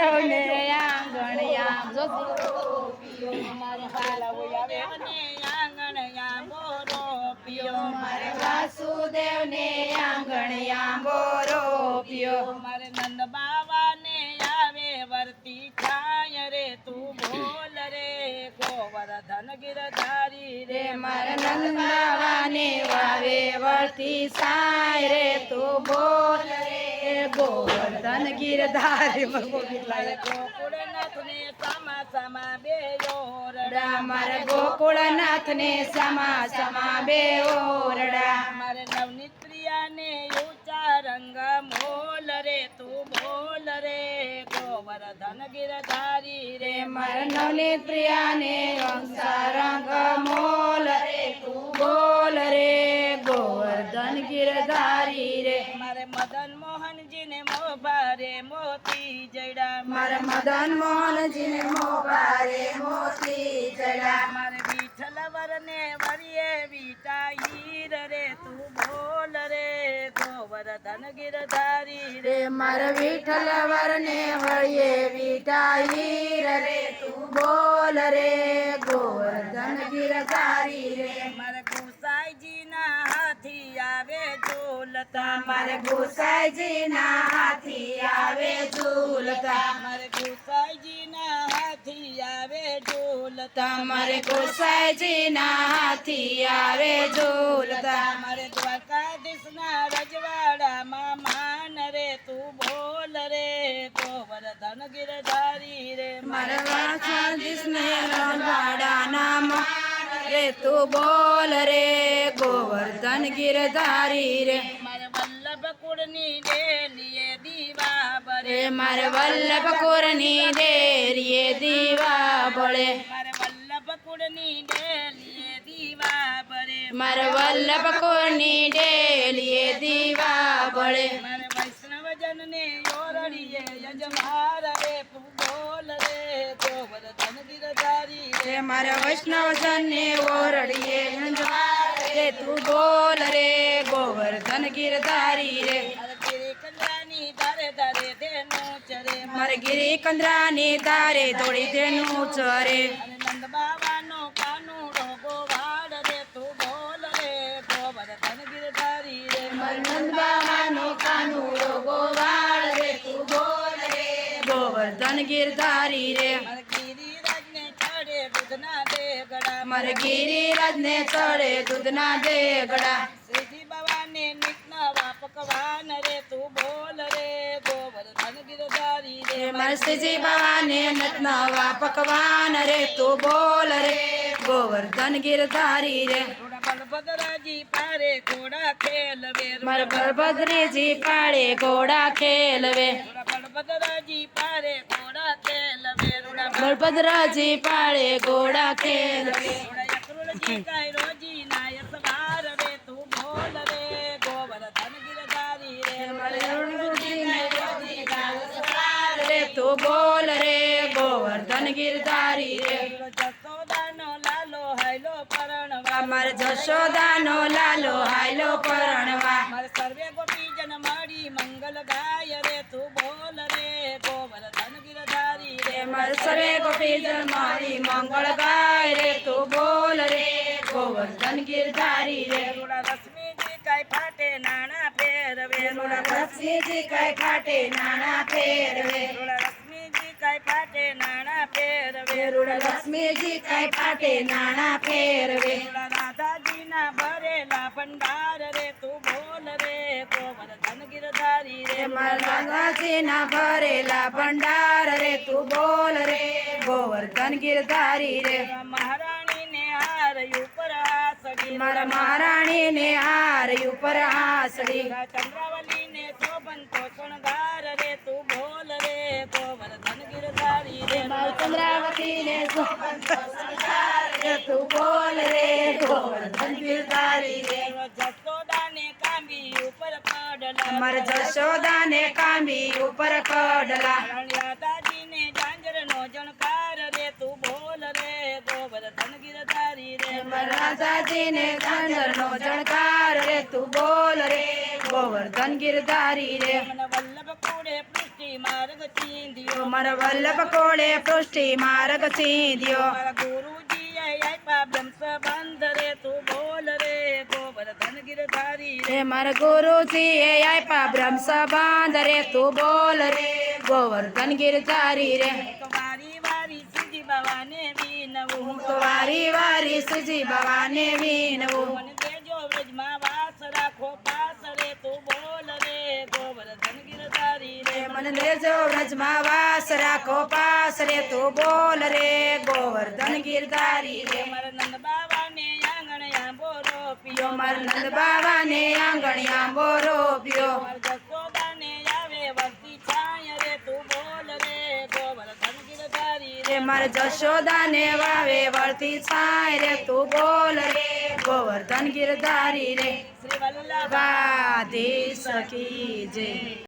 વાસુદેવને આંગણિયા મારે આંગણિયા બોરો પિયો મારે વાસુદેવને આંગણિયા બોરો પિયો મારે નંદ બાવાને આવે વર્તી છાય રે તું બોલ રે ગોવર્ધન ગિરધારી રે મારે નંદાવાને વાવે વર્તી સાય રે તું બોલ રે ગોવર્ધન ગિરધારી ગોકુળનાથને સમા સમા બેયોરડા મારે ગોકુળનાથને સમા સમા બે ઓરડા મારે નવનીત પ્રિયાને ઊંચા રંગ મોલ રે તું બોલ રે ગોવર્ધન ગિરધારી રે મારે નવનીત પ્રિયાને રંગ મોલ રે તું બોલ રે ગોવર્ધન ગિરધારી રે મારે મદન મોહનજીને મોભારે મોતી જડા મારે મદન મોહનજીને મોભારે મોતી જડા મારે વિઠ્ઠલ વરને વરિયે વીટા હીર રે તું બોલ રે ગોવર્ધન ગિરધારી રે મારે વિઠ્ઠલ વરને વળીએ વિટાઈ રે તું બોલ રે ગોવર્ધન ગિરધારી રે મારે ગોસાઈજીના હાથી આવે ઝૂલતા મારે ગોસાઈજીના હાથી આવે ઝૂલતા મારે ગોસાઈજીના હાથી આવે ઝૂલતા મારે ગોસાઈજીના હાથી આવે ઝૂલતા મારે દ્વારકાધીશના રજવાડામાં માન રે તું બોલ રે ગોવર્ધન ગિરધારી રે મારે દ્વારકાધીશને રજવાડાના માન રે તું બોલ રે ગોવર્ધન ગિરધારી રે મારે વલ્લભ કુળની ડેલીએ દીવા બરે મારે વલ્લભ કુળની ડેરીએ દીવા બળે મારે વલ્લભ કુળની ડેલીએ દીવા બરે મારે વલ્લભ કુળની ડેલીએ દીવા બળે મારે વૈષ્ણવજનને યોરડીએ યજમાર રે તું બોલ રે ગોવર્ધન ગિરધારી રે મારે વૈષ્ણવજનને ઓરડીએ રે તું બોલ રે ગોવર્ધન ગિરધારી રે મારે કંદરાની ધારે ધારે તેનું ચરે મારે ગિરી કંદરાની તારે દોડી તેનું ચરે અને નંદ બાવાનો કાનુડો ગોવાડ રે તું બોલ રે ગોવર્ધન ગિરધારી રે નંદબાવાનો કાનુડો ગોવાળ રે તું બોલ રે ગોવર્ધન ગિરધારી રે મારે ગિરિરાજને ચડે દૂધના દેગડા મારે ગિરિરાજને ચડે દૂધના દેગડા શ્રીજી બાવાને નિત નવા પકવાન રે તું બોલ રે ગોવર્ધન ગિરધારી રે મારે શ્રીજી બાવાને નવા પકવાન રે તું બોલ રે ગોવર્ધન ગિરધારી રે થોડા બલભદ્રજી પારે ઘોડા ખેલવે મારે બલભદ્રજી પાડે ઘોડા ખેલવે થોડા બલભદ્રજી પારે ઘોડા ખેલવે બલભદ્રજી પાડે ઘોડા ખેલવે થોડા યકરુલજી કાય રોજી નાયક બાર રે તું બોલ રે ગોવર્ધન ગિરધારી રે રે તું બોલ રે ગોવર્ધન ગિરધારી રે જસોદાનો લાલો હાયલો પરણવા મારે જશોદાનો લાલો હાયલો પરણવા મારે સર્વે ગોપીજન મળી મંગલ ગાય રે તું બોલ રે ગોવર્ધન ગિરધારી રે મારે સર્વે ગોપીજન મારી મંગળ ગાય રે તું બોલ રે ગોવર્ધન ગિરધારી રે થોડા રશ્મિજી કાય ફાટે નાણા ફેરવે લક્ષ્મીજી કઈ ફાટે નાના ફેરવે થોડા રશ્મિજી કાય ફાટે નાણા ફેરવે લક્ષ્મીજી કઈ ફાટે નાના ફેરવે થોડા રાધાજીના ભરેલા ભંડાર રે તું બોલ રે ગોવર્ધન ગિરધારી રે ગંગાજીના ભરેલા ભંડાર રે તું બોલ રે ગોવર્ધન ગિરધારી રે મહારાણીને હાર ઉપર આસડી મારા મહારાણીને હાર ઉપર હાસડી ચંદ્રાવલીને શોભંતો શણગાર રે તું બોલ રે ગોવર્ધન ગિરધારી રે ચંદ્રાવતીને તું બોલ રે ગોવર્ધન ગિરધારી રે જસોદાને કાંબી ઉપર પડલા મારે જશોદાને કાંબી ઉપર કડલા રાધાજીને ઝાંઝરનો જણકાર રે તું બોલ રે ગોવર્ધન ગિરધારી રે રાધાજીને ઝાંઝરનો જણકાર રે તું બોલ રે ગોવર્ધન ગિરધારી રે વલ્લભ કુળે પૃષ્ઠ પૃષ્ટિ માર્ગ ચીંધ્યો મારા વલ્લભ કોળે પૃષ્ટિ માર્ગ ચીંધ્યો મારા ગુરુજીએ આપ્યા બ્રહ્મ સંબંધ રે તું બોલ રે ગોવર્ધન ગિરધારી રે રે મારા ગુરુજીએ આપ્યા બ્રહ્મ સંબંધ રે તું બોલ રે ગોવર્ધન ગિરધારી રે વારી વારી સીધી બાવાને વિનવું હું તો વારી વારી સુજી બાવાને વિનવું મને દેજો વ્રજમાં વાસ રાખો પાસ રે તું બોલ રે ગોવર્ધન ગિરધારી રે મને દેજો વ્રજમાં વાસ રાખો પાસ રે તું બોલ રે ગોવર્ધન ગિરધારી રે મારા નંદ બાવાને આંગણ આંબો રોપ્યો યો મારા નંદ બાવાને આંગણે આંબો રોપ્યો મારા જસોદાને આવે વરતી છાય રે તું બોલ રે ગોવર્ધન ગિરધારી રે રે મારા જશોદાને વાવે વળતી છાય રે તું બોલ રે ગોવર્ધન ગિરધારી રે શ્રી વલ્લભ વાધી સખી જય